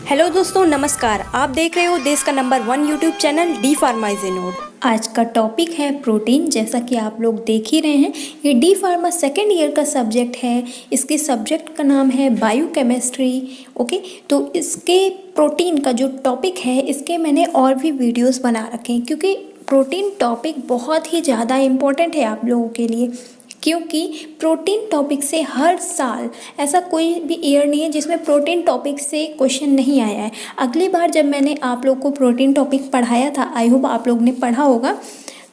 Hello दोस्तों, नमस्कार। आप देख रहे हो देश का number 1 YouTube channel D pharma is in. आज का टॉपिक है प्रोटीन। जैसा कि आप लोग देख ही रहे हैं, ये डी फार्मा सेकेंड ईयर का सब्जेक्ट है। इसके सब्जेक्ट का नाम है बायोकेमिस्ट्री। ओके, तो इसके प्रोटीन का जो टॉपिक है, इसके मैंने और भी वीडियोस बना रखे हैं, क्योंकि प्रोटीन टॉपिक बहुत ही ज़्यादा इम्पोर्टेंट है आप लोगों के लिए। क्योंकि प्रोटीन टॉपिक से हर साल ऐसा कोई भी ईयर नहीं है जिसमें प्रोटीन टॉपिक से क्वेश्चन नहीं आया है। अगली बार जब मैंने आप लोग को प्रोटीन टॉपिक पढ़ाया था, आई होप आप लोग ने पढ़ा होगा,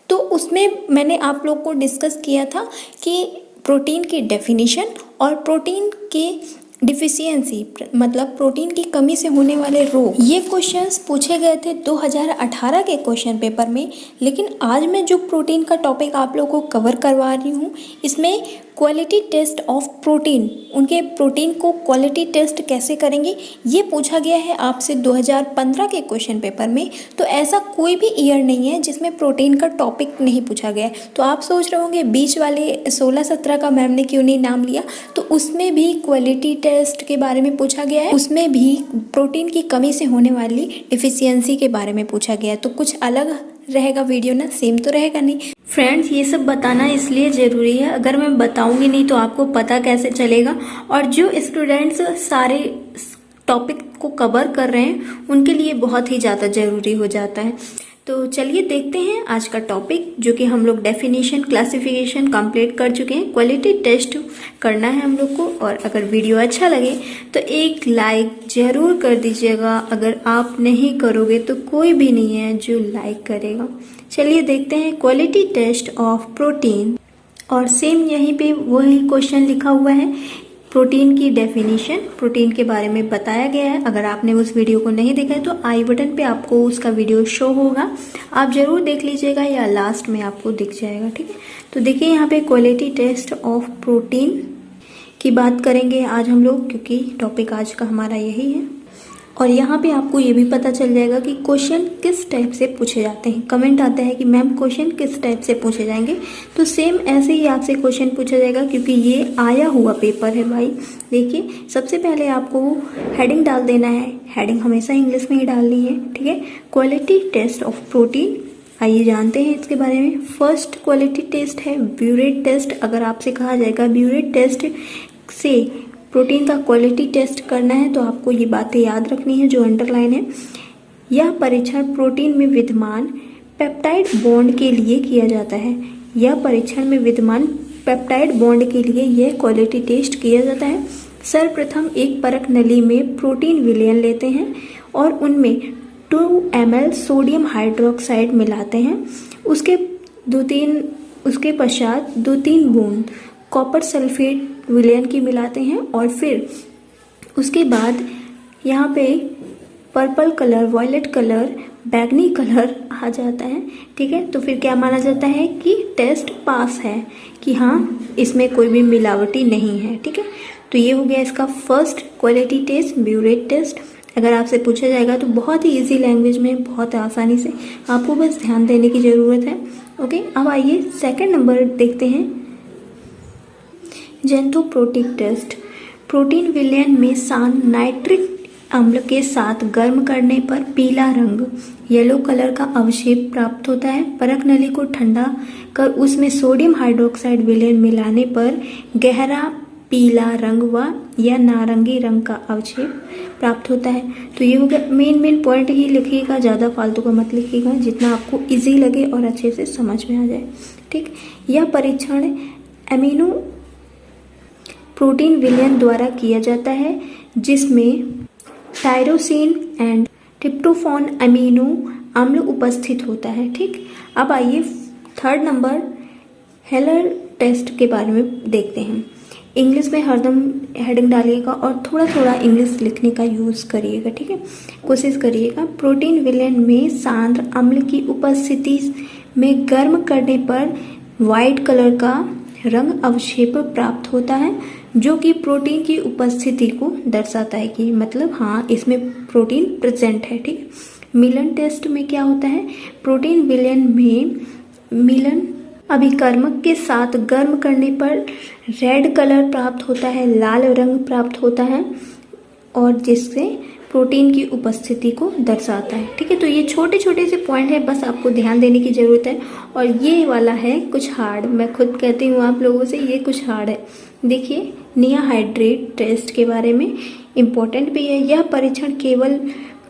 तो उसमें मैंने आप लोग को डिस्कस किया था कि प्रोटीन की डेफिनेशन और प्रोटीन के डिफिशियंसी, मतलब प्रोटीन की कमी से होने वाले रोग, ये क्वेश्चंस पूछे गए थे 2018 के क्वेश्चन पेपर में। लेकिन आज मैं जो प्रोटीन का टॉपिक आप लोगों को कवर करवा रही हूँ, इसमें क्वालिटी टेस्ट ऑफ प्रोटीन, उनके प्रोटीन को क्वालिटी टेस्ट कैसे करेंगे, ये पूछा गया है आपसे 2015 के क्वेश्चन पेपर में। तो ऐसा कोई भी ईयर नहीं है जिसमें प्रोटीन का टॉपिक नहीं पूछा गया है। तो आप सोच रहे होंगे बीच वाले 16-17 का मैम ने क्यों नहीं नाम लिया, तो उसमें भी क्वालिटी टेस्ट के बारे में पूछा गया है, उसमें भी प्रोटीन की कमी से होने वाली डिफिशियंसी के बारे में पूछा गया है। तो कुछ अलग रहेगा वीडियो ना, सेम तो रहेगा नहीं। फ्रेंड्स, ये सब बताना इसलिए ज़रूरी है, अगर मैं बताऊंगी नहीं तो आपको पता कैसे चलेगा। और जो स्टूडेंट्स सारे टॉपिक को कवर कर रहे हैं उनके लिए बहुत ही ज़्यादा ज़रूरी हो जाता है। तो चलिए देखते हैं आज का टॉपिक, जो कि हम लोग डेफिनेशन क्लासिफिकेशन कंप्लीट कर चुके हैं। क्वालिटी टेस्ट करना है हम लोग को। और अगर वीडियो अच्छा लगे तो एक लाइक ज़रूर कर दीजिएगा। अगर आप नहीं करोगे तो कोई भी नहीं है जो लाइक करेगा। चलिए देखते हैं क्वालिटी टेस्ट ऑफ प्रोटीन। और सेम यहीं पे वही क्वेश्चन लिखा हुआ है, प्रोटीन की डेफिनेशन, प्रोटीन के बारे में बताया गया है। अगर आपने उस वीडियो को नहीं देखा है तो आई बटन पे आपको उसका वीडियो शो होगा, आप ज़रूर देख लीजिएगा, या लास्ट में आपको दिख जाएगा। ठीक है, तो देखिए यहाँ पे क्वालिटी टेस्ट ऑफ प्रोटीन की बात करेंगे आज हम लोग, क्योंकि टॉपिक आज का हमारा यही है। और यहाँ पे आपको ये भी पता चल जाएगा कि क्वेश्चन किस टाइप से पूछे जाते हैं। कमेंट आता है कि मैम क्वेश्चन किस टाइप से पूछे जाएंगे, तो सेम ऐसे ही आपसे क्वेश्चन पूछा जाएगा, क्योंकि ये आया हुआ पेपर है भाई। देखिए, सबसे पहले आपको हेडिंग डाल देना है। हेडिंग हमेशा इंग्लिश में ही डालनी है। ठीक है, क्वालिटी टेस्ट ऑफ प्रोटीन। आइए जानते हैं इसके बारे में। फर्स्ट क्वालिटी टेस्ट है ब्यूरेट टेस्ट। अगर आपसे कहा जाएगा ब्यूरेट टेस्ट से प्रोटीन का क्वालिटी टेस्ट करना है, तो आपको ये बातें याद रखनी है जो अंडरलाइन है। यह परीक्षण प्रोटीन में विद्यमान पेप्टाइड बॉन्ड के लिए किया जाता है। यह परीक्षण में विद्यमान पेप्टाइड बॉन्ड के लिए यह क्वालिटी टेस्ट किया जाता है। सर्वप्रथम एक परख नली में प्रोटीन विलयन लेते हैं और उनमें 2 ml सोडियम हाइड्रोक्साइड मिलाते हैं। उसके पश्चात 2-3 बूंद कॉपर सल्फेट विलयन की मिलाते हैं, और फिर उसके बाद यहाँ पे पर्पल कलर, वॉयलेट कलर, बैगनी कलर आ जाता है। ठीक है, तो फिर क्या माना जाता है कि टेस्ट पास है, कि हाँ इसमें कोई भी मिलावटी नहीं है। ठीक है, तो ये हो गया इसका first quality test, burette test. अगर आपसे पूछा जाएगा तो बहुत ही इजी लैंग्वेज में, बहुत आसानी से, आपको बस ध्यान देने की ज़रूरत है। ओके, अब आइए सेकेंड नंबर देखते हैं, जेंथोप्रोटिक टेस्ट। प्रोटीन विलयन में सान नाइट्रिक अम्ल के साथ गर्म करने पर पीला रंग, येलो कलर का अवशेप प्राप्त होता है। परख नली को ठंडा कर उसमें सोडियम हाइड्रोक्साइड विलयन मिलाने पर गहरा पीला रंग व या नारंगी रंग का अवशेप प्राप्त होता है। तो ये हो गया, मेन पॉइंट ही लिखिएगा, ज़्यादा फालतू का मत लिखिएगा, जितना आपको इजी लगे और अच्छे से समझ में आ जाए। ठीक, यह परीक्षण एमिनो प्रोटीन विलयन द्वारा किया जाता है, जिसमें टायरोसिन एंड ट्रिप्टोफान अमीनो अम्ल उपस्थित होता है। ठीक, अब आइए थर्ड नंबर हेलर टेस्ट के बारे में देखते हैं। इंग्लिश में हरदम हेडिंग डालिएगा और थोड़ा थोड़ा इंग्लिश लिखने का यूज़ करिएगा। ठीक है, कोशिश करिएगा। प्रोटीन विलयन में सांद्र अम्ल की उपस्थिति में गर्म करने पर वाइट कलर का रंग अवशेप प्राप्त होता है, जो कि प्रोटीन की उपस्थिति को दर्शाता है, कि मतलब हाँ इसमें प्रोटीन प्रेजेंट है। ठीक, मिलन टेस्ट में क्या होता है, प्रोटीन विलयन में मिलन अभिकर्मक के साथ गर्म करने पर रेड कलर प्राप्त होता है, लाल रंग प्राप्त होता है, और जिससे प्रोटीन की उपस्थिति को दर्शाता है। ठीक है, तो ये छोटे छोटे से पॉइंट है, बस आपको ध्यान देने की ज़रूरत है। और ये वाला है कुछ हार्ड, मैं खुद कहती हूँ आप लोगों से ये कुछ हार्ड है। देखिए, नियाहाइड्रेट टेस्ट के बारे में इम्पोर्टेंट भी है। यह परीक्षण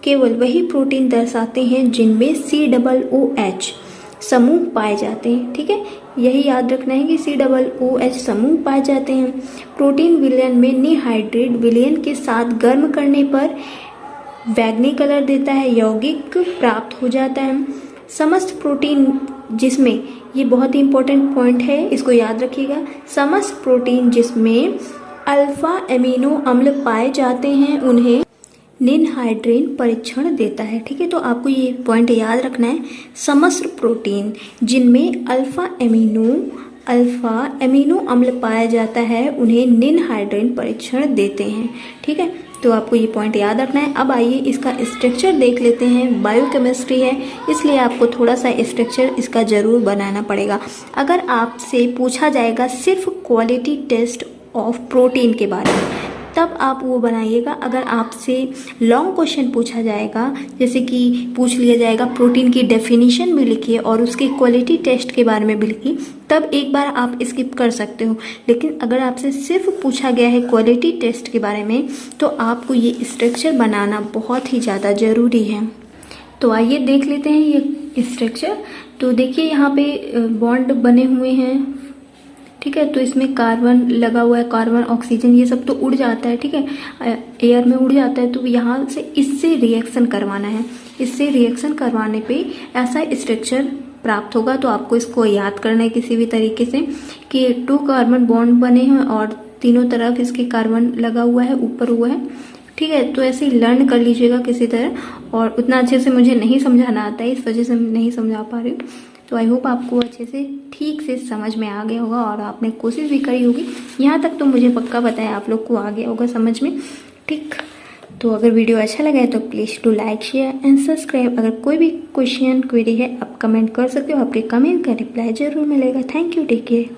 केवल वही प्रोटीन दर्शाते हैं जिनमें COOH समूह पाए जाते हैं। ठीक है, यही याद रखना है कि COOH समूह पाए जाते हैं। प्रोटीन विलयन में निहाइड्रेट विलयन के साथ गर्म करने पर बैंगनी कलर देता है, यौगिक प्राप्त हो जाता है। समस्त प्रोटीन जिसमें, ये बहुत ही इंपॉर्टेंट पॉइंट है, इसको याद रखिएगा, समस्त प्रोटीन जिसमें अल्फा एमिनो अम्ल पाए जाते हैं उन्हें निनहाइड्रेन परीक्षण देता है। ठीक है, तो आपको ये पॉइंट याद रखना है, समस्त प्रोटीन जिनमें अल्फा एमिनो अम्ल पाया जाता है उन्हें निनहाइड्रेन परीक्षण देते हैं। ठीक है, तो आपको ये पॉइंट याद रखना है। अब आइए इसका स्ट्रक्चर देख लेते हैं। बायोकेमिस्ट्री है, इसलिए आपको थोड़ा सा स्ट्रक्चर इसका ज़रूर बनाना पड़ेगा। अगर आपसे पूछा जाएगा सिर्फ क्वालिटी टेस्ट ऑफ प्रोटीन के बारे में, तब आप वो बनाइएगा। अगर आपसे लॉन्ग क्वेश्चन पूछा जाएगा, जैसे कि पूछ लिया जाएगा प्रोटीन की डेफिनेशन भी लिखिए और उसके क्वालिटी टेस्ट के बारे में भी लिखिए, तब एक बार आप स्किप कर सकते हो। लेकिन अगर आपसे सिर्फ पूछा गया है क्वालिटी टेस्ट के बारे में, तो आपको ये स्ट्रक्चर बनाना बहुत ही ज़्यादा ज़रूरी है। तो आइए देख लेते हैं ये स्ट्रक्चर। तो देखिए, यहाँ पे बॉन्ड बने हुए हैं। ठीक है, तो इसमें कार्बन लगा हुआ है, कार्बन ऑक्सीजन ये सब तो उड़ जाता है। ठीक है, एयर में उड़ जाता है। तो यहाँ से इससे रिएक्शन करवाना है, इससे रिएक्शन करवाने पे ऐसा स्ट्रक्चर प्राप्त होगा। तो आपको इसको याद करना है किसी भी तरीके से कि 2 कार्बन बॉन्ड बने हैं और तीनों तरफ इसके कार्बन लगा हुआ है, ऊपर हुआ है। ठीक है, तो ऐसे लर्न कर लीजिएगा किसी तरह। और उतना अच्छे से मुझे नहीं समझाना आता है, इस वजह से मैं नहीं समझा पा रही हूँ। तो आई होप आपको अच्छे से ठीक से समझ में आ गया होगा और आपने कोशिश भी करी होगी। यहाँ तक तो मुझे पक्का पता है आप लोग को आ गया होगा समझ में। ठीक, तो अगर वीडियो अच्छा लगा है तो please do like, share and subscribe. अगर कोई भी क्वेश्चन क्वेरी है आप कमेंट कर सकते हो, आपके कमेंट का रिप्लाई जरूर मिलेगा। Thank you, take care.